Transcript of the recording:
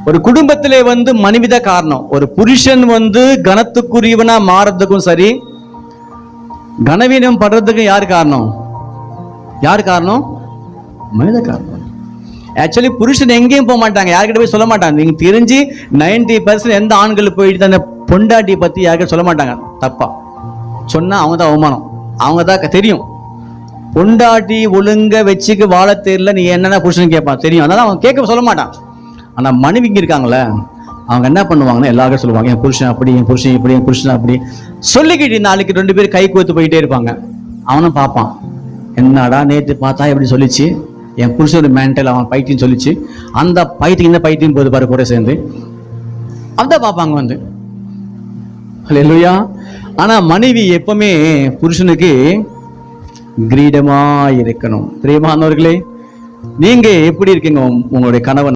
ஒரு குடும்பத்திலே மனைவிதான் காரணம். ஒரு புருஷன் கனத்துக்குரியவனா மாறதுக்கும் சரி, கனவீனம் படுறதுக்கும் யார் காரணம்? மனித காரணம். ஆக்சுவலி புருஷன் எங்கேயும் போக மாட்டாங்க, யார்கிட்ட போய் சொல்ல மாட்டாங்க. நீங்க தெரிஞ்சு 90% எந்த ஆண்கள் போயிட்டு அந்த பொண்டாட்டி பத்தி யாருக்கிட்ட சொல்ல மாட்டாங்க. தப்பா சொன்னா அவங்க தான் அவமானம், அவங்க தான் தெரியும். பொண்டாட்டி ஒழுங்க வச்சுக்கு வாழ தெரியல, நீ என்னென்ன புருஷன் கேட்பான் தெரியும், அதனால அவங்க கேட்க சொல்ல மாட்டான். ஆனா மனைவிங்க இருக்காங்களே, அவங்க என்ன பண்ணுவாங்கன்னா எல்லாரும் சொல்லுவாங்க, என் புருஷன் அப்படி, என் புருஷன் இப்படி, என் புருஷன் அப்படி சொல்லிக்கிட்டு நாளைக்கு 2 பேரும் கை கோத்து போயிட்டே இருப்பாங்க. அவனும் பார்ப்பான், என்னடா நேற்று பார்த்தா எப்படி சொல்லிச்சு, என் புருஷனோட மென்டல் அவன் பைத்தியம் சொல்லிச்சு, அந்த பைத்தியம் இந்த பைத்தியம் போது பாரு கூட சேர்ந்து அதான் பார்ப்பாங்க அல்லேலூயா. ஆனா மனைவி எப்பவுமே புருஷனுக்கு கிரீடமா இருக்கணும். பிரியமானவர்களே, நீங்க எப்படி இருக்கீங்க உங்களுடைய கணவன்